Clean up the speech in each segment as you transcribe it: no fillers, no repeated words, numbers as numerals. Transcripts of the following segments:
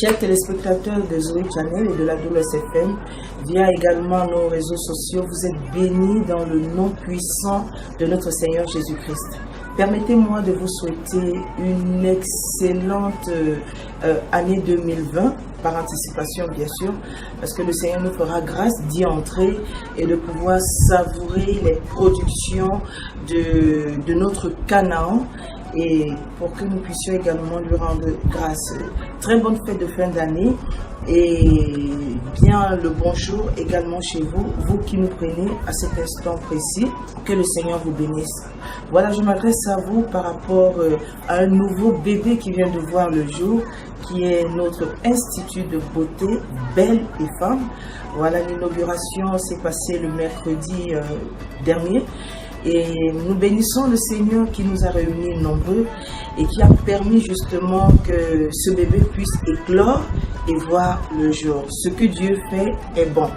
Chers téléspectateurs de Zoé Channel et de la WSFM, via également nos réseaux sociaux, vous êtes bénis dans le nom puissant de notre Seigneur Jésus-Christ. Permettez-moi de vous souhaiter une excellente année 2020, par anticipation bien sûr, parce que le Seigneur nous fera grâce d'y entrer et de pouvoir savourer les productions de notre Canaan, et pour que nous puissions également lui rendre grâce. Très bonne fête de fin d'année et bien le bonjour également chez vous, vous qui nous prenez à cet instant précis. Que le Seigneur vous bénisse. Voilà, je m'adresse à vous par rapport à un nouveau bébé qui vient de voir le jour, qui est notre institut de beauté Belle et Femme. Voilà, l'inauguration s'est passée le mercredi dernier. Et nous bénissons le Seigneur qui nous a réunis nombreux et qui a permis justement que ce bébé puisse éclore et voir le jour. Ce que Dieu fait est bon.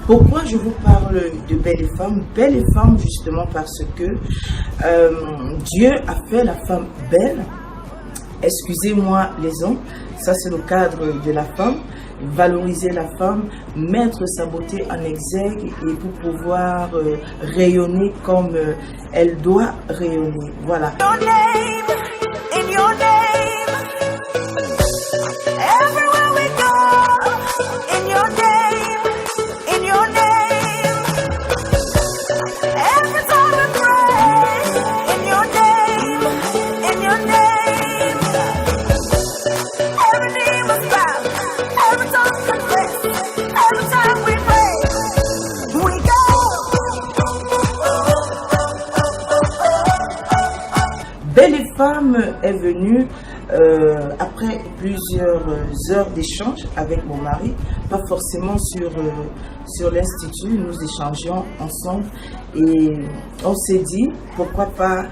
Pourquoi je vous parle de Belle et Femme? Belle et Femme justement parce que Dieu a fait la femme belle. Excusez-moi les hommes, ça c'est le cadre de la femme. Valoriser la femme, mettre sa beauté en exergue et pour pouvoir rayonner comme elle doit rayonner. Voilà. Belle et Femme est venue après plusieurs heures d'échange avec mon mari, pas forcément sur l'institut, nous échangions ensemble et on s'est dit pourquoi pas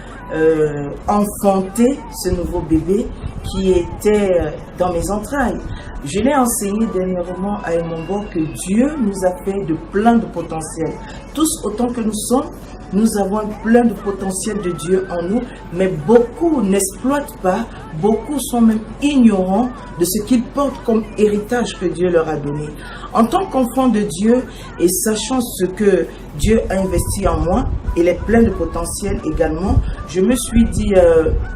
enfanter ce nouveau bébé qui était dans mes entrailles. Je l'ai enseigné dernièrement à Emombo que Dieu nous a fait de plein de potentiel. Tous autant que nous sommes, nous avons plein de potentiel de Dieu en nous, mais beaucoup n'exploitent pas, beaucoup sont même ignorants de ce qu'ils portent comme héritage que Dieu leur a donné. En tant qu'enfant de Dieu et sachant ce que Dieu a investi en moi, il est plein de potentiel également, je me suis dit,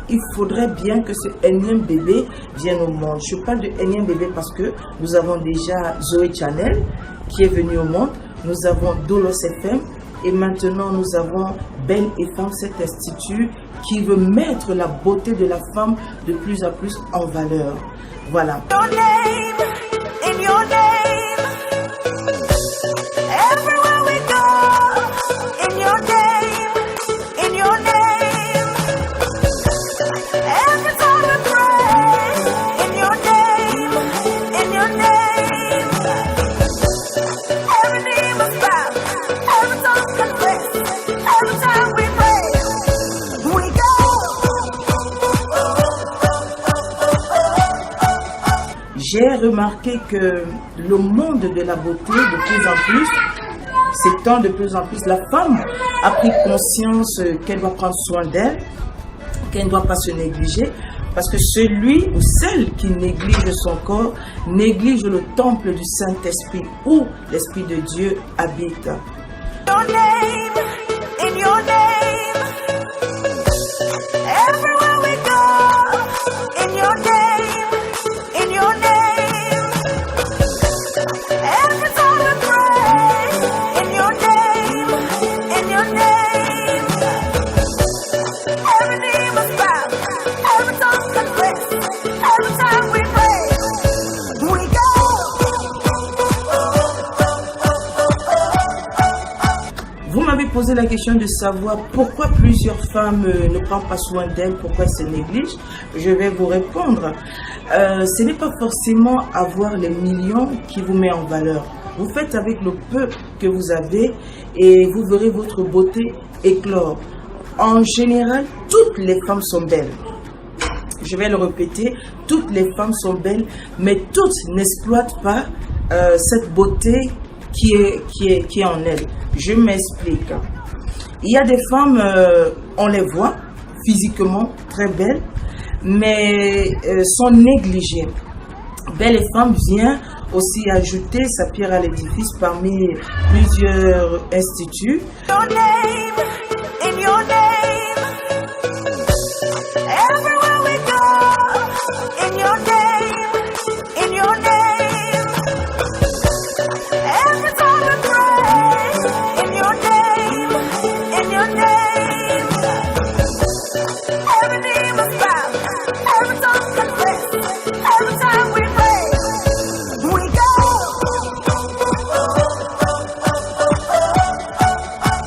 il faudrait bien que ce énième bébé vienne au monde. Je parle de énième bébé parce que nous avons déjà Zoé Channel qui est venu au monde, nous avons Doulos FM, et maintenant, nous avons Belle et Femme, cet institut qui veut mettre la beauté de la femme de plus en plus en valeur. Voilà. J'ai remarqué que le monde de la beauté, de plus en plus, s'étend de plus en plus. La femme a pris conscience qu'elle doit prendre soin d'elle, qu'elle ne doit pas se négliger, parce que celui ou celle qui néglige son corps néglige le temple du Saint-Esprit où l'Esprit de Dieu habite. Poser la question de savoir pourquoi plusieurs femmes ne prennent pas soin d'elles, pourquoi elles se négligent. Je vais vous répondre. Ce n'est pas forcément avoir les millions qui vous met en valeur. Vous faites avec le peu que vous avez et vous verrez votre beauté éclore. En général, toutes les femmes sont belles. Je vais le répéter, toutes les femmes sont belles, mais toutes n'exploitent pas cette beauté qui est en elles. Je m'explique. Il y a des femmes, on les voit physiquement très belles, mais sont négligées. Belle Femme vient aussi ajouter sa pierre à l'édifice parmi plusieurs instituts.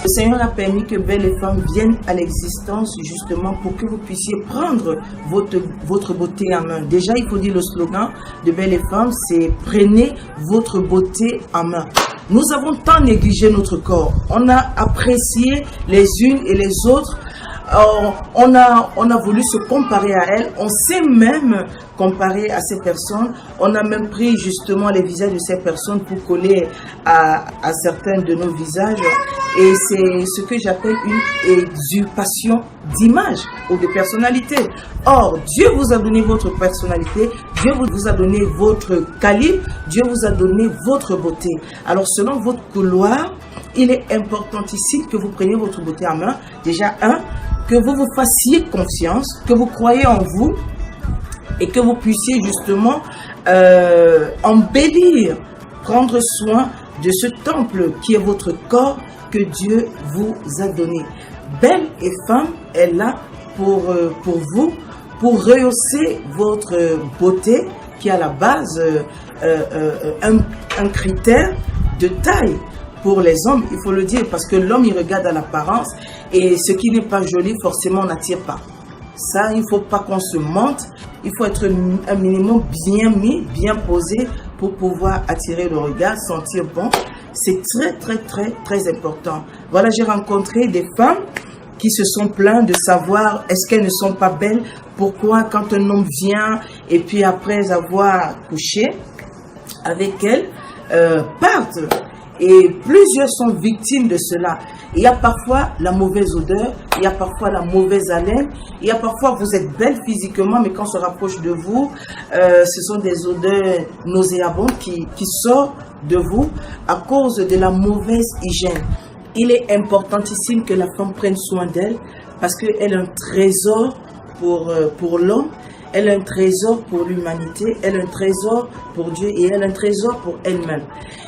Le Seigneur a permis que Belle Femme vienne à l'existence justement pour que vous puissiez prendre votre beauté en main. Déjà, il faut dire le slogan de Belle Femme, c'est « Prenez votre beauté en main ». Nous avons tant négligé notre corps. On a apprécié les unes et les autres. On a voulu se comparer à elles. On s'est même comparé à ces personnes. On a même pris justement les visages de ces personnes pour coller à certains de nos visages. Et c'est ce que j'appelle une usurpation d'image ou de personnalité. Or, Dieu vous a donné votre personnalité, Dieu vous a donné votre calibre, Dieu vous a donné votre beauté. Alors, selon votre couloir, il est importantissime que vous preniez votre beauté en main. Déjà, que vous vous fassiez confiance, que vous croyez en vous et que vous puissiez justement embellir, prendre soin de ce temple qui est votre corps que Dieu vous a donné. Belle et Femme est là pour vous, pour rehausser votre beauté qui est à la base un critère de taille. Pour les hommes, il faut le dire, parce que l'homme, il regarde à l'apparence et ce qui n'est pas joli, forcément, n'attire pas. Ça, il ne faut pas qu'on se mente. Il faut être un minimum bien mis, bien posé pour pouvoir attirer le regard, sentir bon. C'est très, très, très, très important. Voilà, j'ai rencontré des femmes qui se sont plaintes de savoir est-ce qu'elles ne sont pas belles. Pourquoi quand un homme vient et puis après avoir couché avec elles, partent. Et plusieurs sont victimes de cela. Il y a parfois la mauvaise odeur, il y a parfois la mauvaise haleine, il y a parfois vous êtes belle physiquement, mais quand on se rapproche de vous, ce sont des odeurs nauséabondes qui sortent de vous à cause de la mauvaise hygiène. Il est importantissime que la femme prenne soin d'elle parce qu'elle est un trésor pour l'homme. Elle est un trésor pour l'humanité, elle est un trésor pour Dieu et elle est un trésor pour elle-même.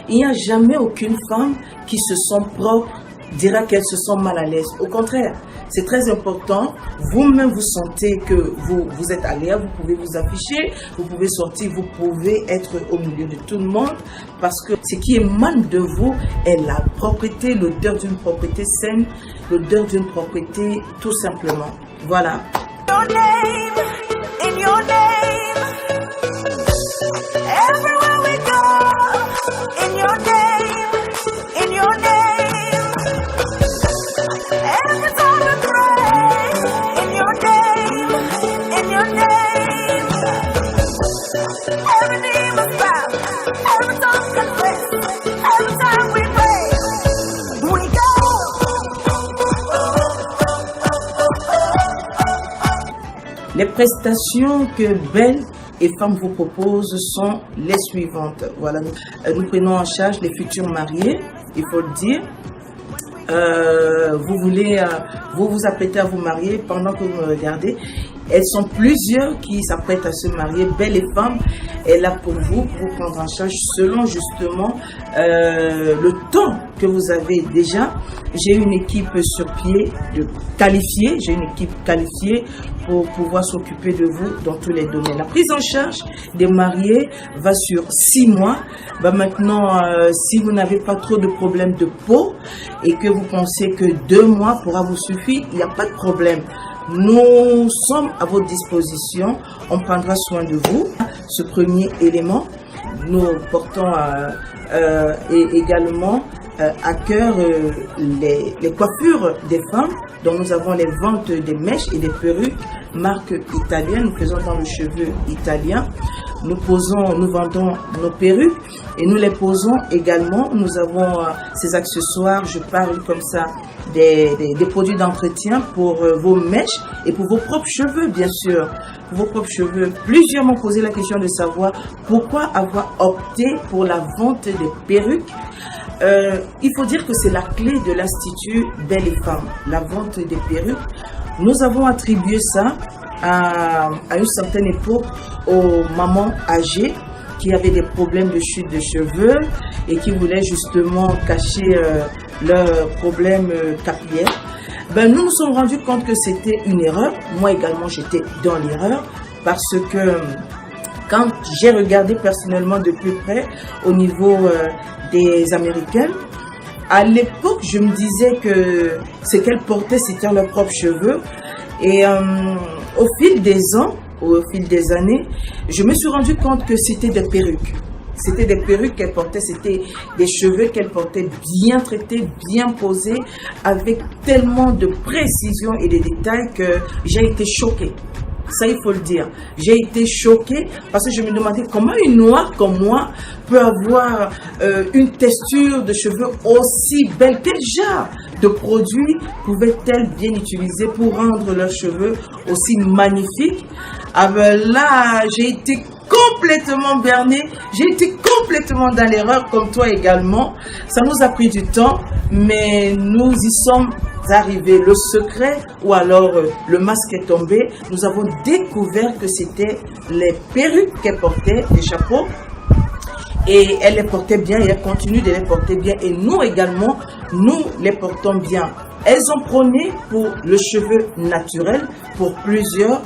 Il n'y a jamais aucune femme qui se sent propre, dira qu'elle se sent mal à l'aise. Au contraire, c'est très important. Vous-même, vous sentez que vous êtes à l'aise, vous pouvez vous afficher, vous pouvez sortir, vous pouvez être au milieu de tout le monde parce que ce qui émane de vous est la propreté, l'odeur d'une propreté saine, l'odeur d'une propreté tout simplement. Voilà. In your name, everywhere we go, in your name, every time we pray, in your name, every knee must bow, every tongue confess, every time we pray, we go. Les prestations que Belle et Femme vous propose sont les suivantes. Voilà, nous prenons en charge les futurs mariés, il faut le dire. Vous vous apprêtez à vous marier pendant que vous me regardez. Elles sont plusieurs qui s'apprêtent à se marier. Belle et Femme est là pour vous prendre en charge selon justement le temps que vous avez déjà. J'ai une équipe sur pied qualifiée. J'ai une équipe qualifiée pour pouvoir s'occuper de vous dans tous les domaines. La prise en charge des mariés va sur 6 mois. Maintenant, si vous n'avez pas trop de problèmes de peau et que vous pensez que 2 mois pourra vous suffire, il n'y a pas de problème. Nous sommes à votre disposition. On prendra soin de vous. ce premier élément. Nous portons également à cœur les coiffures des femmes. Donc nous avons les ventes des mèches et des perruques marque italienne. Nous faisons dans le cheveu italien. Nous vendons nos perruques et nous les posons également. Nous avons ces accessoires, je parle comme ça, des produits d'entretien pour vos mèches et pour vos propres cheveux, bien sûr. Pour vos propres cheveux. Plusieurs m'ont posé la question de savoir pourquoi avoir opté pour la vente des perruques. Il faut dire que c'est la clé de l'Institut Belle et Femme, la vente des perruques. Nous avons attribué ça à une certaine époque aux mamans âgées qui avaient des problèmes de chute de cheveux et qui voulaient justement cacher leurs problèmes capillaires. Nous nous sommes rendus compte que c'était une erreur. Moi également, j'étais dans l'erreur parce que quand j'ai regardé personnellement de plus près au niveau des Américaines, à l'époque, je me disais que ce qu'elles portaient, c'était leurs propres cheveux. Et au fil des ans, au fil des années, je me suis rendu compte que c'était des perruques. C'était des perruques qu'elles portaient, c'était des cheveux qu'elles portaient bien traités, bien posés, avec tellement de précision et de détails que j'ai été choquée. Ça, il faut le dire. J'ai été choquée parce que je me demandais comment une noire comme moi peut avoir une texture de cheveux aussi belle. Quel genre de produits pouvaient-elles bien utiliser pour rendre leurs cheveux aussi magnifiques? Là, j'ai été complètement bernée, j'ai été complètement dans l'erreur comme toi également. Ça nous a pris du temps, mais nous y sommes arrivés. Le secret ou alors le masque est tombé. Nous avons découvert que c'était les perruques qu'elle portait, les chapeaux, et elle les portait bien et elle continue de les porter bien. Et nous également, nous les portons bien. Elles ont prôné pour le cheveu naturel, pour plusieurs,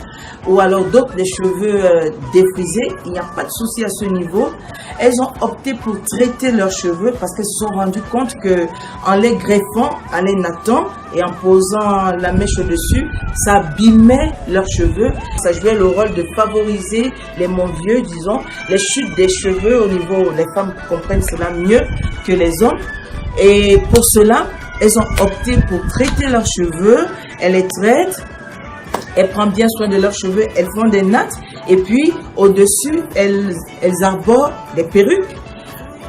ou alors d'autres les cheveux défrisés. Il n'y a pas de souci à ce niveau. Elles ont opté pour traiter leurs cheveux parce qu'elles se sont rendues compte que en les greffant, en les nattant et en posant la mèche au-dessus, ça abîmait leurs cheveux. Ça jouait le rôle de favoriser les vieux, disons, les chutes des cheveux au niveau, les femmes comprennent cela mieux que les hommes. Et pour cela, elles ont opté pour traiter leurs cheveux. Elles les traitent. Elles prennent bien soin de leurs cheveux. Elles font des nattes. Et puis, au-dessus, elles arborent des perruques.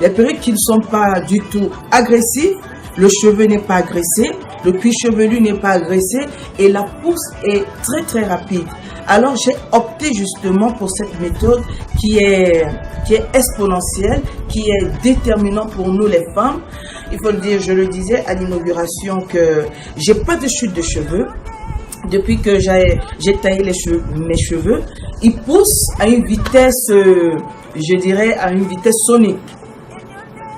Des perruques qui ne sont pas du tout agressives. Le cheveu n'est pas agressé. Le cuir chevelu n'est pas agressé. Et la pousse est très, très rapide. Alors, j'ai opté justement pour cette méthode qui est exponentielle, qui est déterminante pour nous les femmes. Il faut le dire, je le disais à l'inauguration que j'ai pas de chute de cheveux. Depuis que j'ai taillé mes cheveux, ils poussent à une vitesse, je dirais, à une vitesse sonique.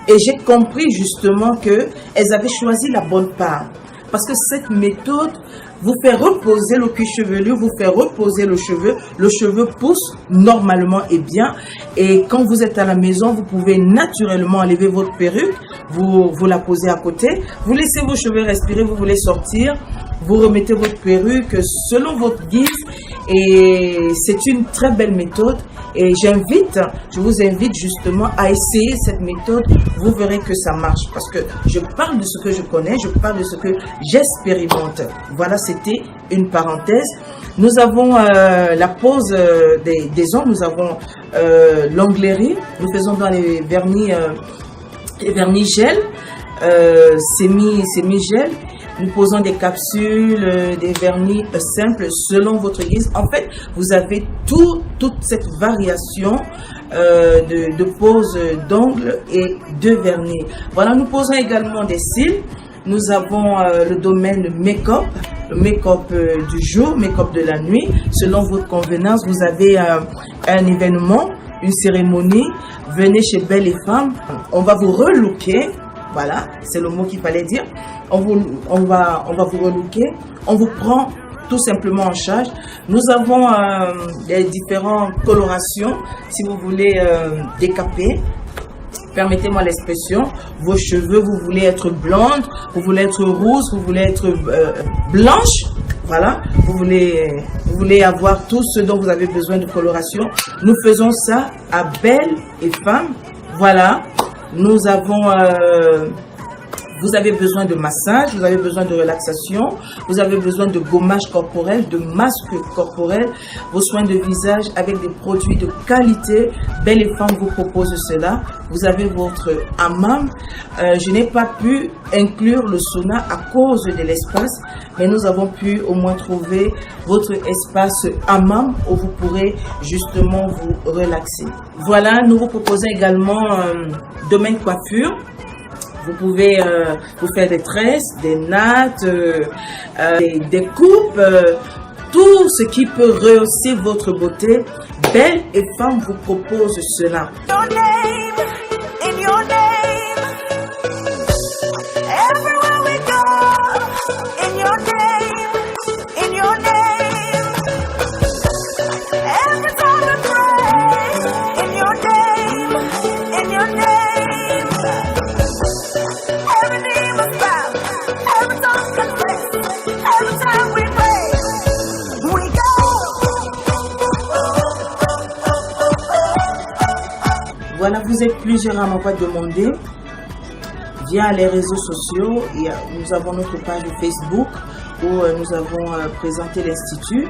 Et j'ai compris justement qu'elles avaient choisi la bonne part. Parce que cette méthode vous fait reposer le cuir chevelu, vous fait reposer le cheveu pousse normalement et bien. Et quand vous êtes à la maison, vous pouvez naturellement enlever votre perruque, vous la posez à côté, vous laissez vos cheveux respirer, vous voulez sortir, vous remettez votre perruque selon votre guise. Et c'est une très belle méthode. Et je vous invite justement à essayer cette méthode. Vous verrez que ça marche parce que je parle de ce que je connais, je parle de ce que j'expérimente. Voilà, c'était une parenthèse. Nous avons la pose des ongles, nous avons l'onglerie. Nous faisons dans les vernis gel, semi-gel. Nous posons des capsules, des vernis simples selon votre guise. En fait, vous avez toute cette variation de pose d'ongles et de vernis. Voilà, nous posons également des cils. Nous avons le domaine make-up, le make-up du jour, make-up de la nuit. Selon votre convenance, vous avez un événement, une cérémonie. Venez chez Belle et Femme. On va vous relooker. Voilà, c'est le mot qu'il fallait dire. On va vous relooker. On vous prend tout simplement en charge. Nous avons des différentes colorations. Si vous voulez décaper, permettez-moi l'expression, vos cheveux, vous voulez être blonde, vous voulez être rousse, vous voulez être blanche, Voilà, vous voulez avoir tout ce dont vous avez besoin de coloration. Nous faisons ça à Belle et Femme. Voilà, nous avons... vous avez besoin de massage, vous avez besoin de relaxation, vous avez besoin de gommage corporel, de masque corporel, vos soins de visage avec des produits de qualité. Belle et Femme vous propose cela. Vous avez votre hammam. Je n'ai pas pu inclure le sauna à cause de l'espace, mais nous avons pu au moins trouver votre espace hammam où vous pourrez justement vous relaxer. Voilà, nous vous proposons également domaine coiffure. Vous pouvez vous faire des tresses, des nattes, des coupes, tout ce qui peut rehausser votre beauté. Belle et Femme vous propose cela. Voilà, vous êtes plusieurs à m'avoir demandé via les réseaux sociaux. Nous avons notre page Facebook où nous avons présenté l'Institut,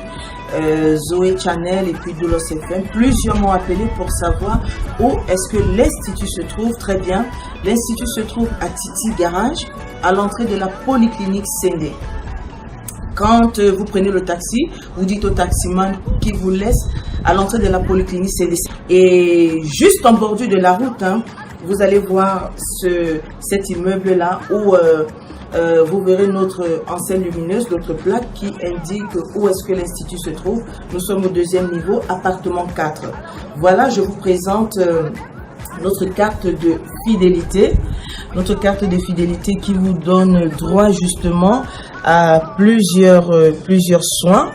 Zoé Channel et puis Doulos FM. Plusieurs m'ont appelé pour savoir où est-ce que l'Institut se trouve. Très bien, l'Institut se trouve à Titi Garage, à l'entrée de la Polyclinique Sendé. Quand vous prenez le taxi, vous dites au taximan qui vous laisse à l'entrée de la Polyclinique Sendé. Et juste en bordure de la route, vous allez voir cet immeuble-là où vous verrez notre enseigne lumineuse, notre plaque qui indique où est-ce que l'Institut se trouve. Nous sommes au 2e niveau, appartement 4. Voilà, je vous présente notre carte de fidélité. Notre carte de fidélité qui vous donne droit justement à plusieurs soins.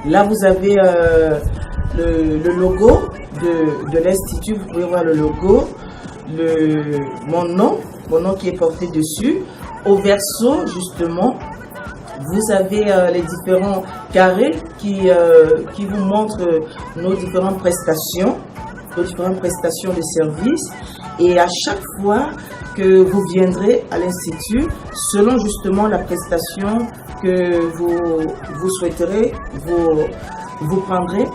Là, vous avez le logo de l'Institut. Vous pouvez voir le logo, mon nom qui est porté dessus. Au verso, justement, vous avez les différents carrés qui vous montrent nos différentes prestations de services. Et à chaque fois que vous viendrez à l'Institut, selon justement la prestation que vous souhaiterez, vous prendrez,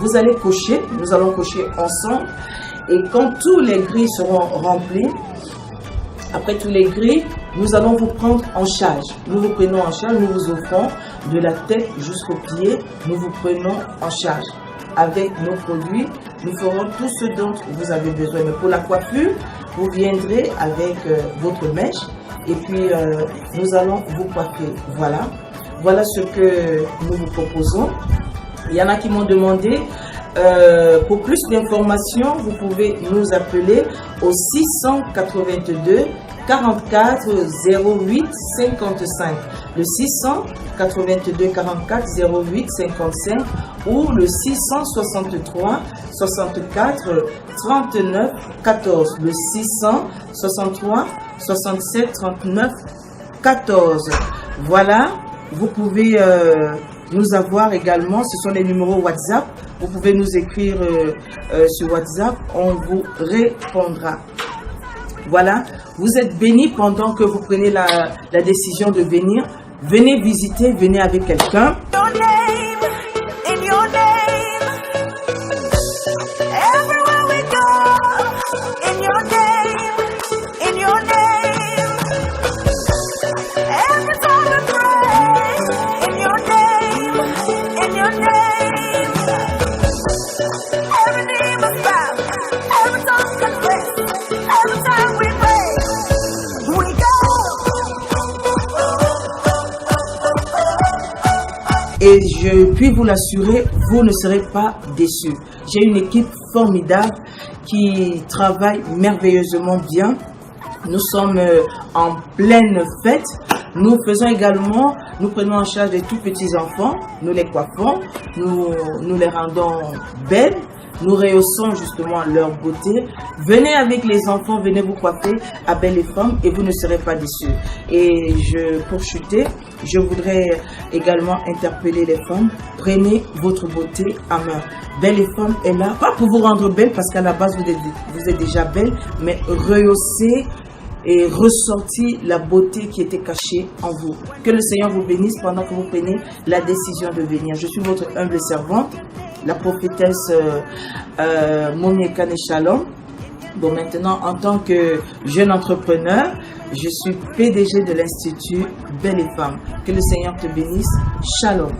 vous allez cocher, nous allons cocher ensemble. Et quand tous les grilles seront remplis, après tous les grilles, nous allons vous prendre en charge. Nous vous prenons en charge, nous vous offrons de la tête jusqu'aux pieds, nous vous prenons en charge. Avec nos produits, nous ferons tout ce dont vous avez besoin. Mais pour la coiffure, vous viendrez avec votre mèche et puis nous allons vous coiffer. Voilà ce que nous vous proposons. Il y en a qui m'ont demandé, pour plus d'informations, vous pouvez nous appeler au 682 44 08 55. Le 682 44 08 55 ou le 663 64 39 14. Le 663 67 39 14. Voilà, vous pouvez nous avoir également, ce sont les numéros WhatsApp. Vous pouvez nous écrire sur WhatsApp, on vous répondra. Voilà, vous êtes bénis pendant que vous prenez la décision de venir. Venez visiter, venez avec quelqu'un. Et je puis vous l'assurer, vous ne serez pas déçus. J'ai une équipe formidable qui travaille merveilleusement bien. Nous sommes en pleine fête. Nous faisons également, nous prenons en charge des tout petits enfants. Nous les coiffons, nous les rendons belles. nous rehaussons justement leur beauté. Venez avec les enfants, venez vous coiffer à Belle et Femme et vous ne serez pas déçus. Et pour chuter, je voudrais également interpeller les femmes. Prenez votre beauté à main. Belle et Femme est là, pas pour vous rendre belle parce qu'à la base vous êtes déjà belle, mais rehausser et ressortir la beauté qui était cachée en vous. Que le Seigneur vous bénisse pendant que vous prenez la décision de venir. Je suis votre humble servante, la prophétesse Momie Kane Shalom. Bon, maintenant, en tant que jeune entrepreneur, je suis PDG de l'Institut Belle et Femme. Que le Seigneur te bénisse. Shalom.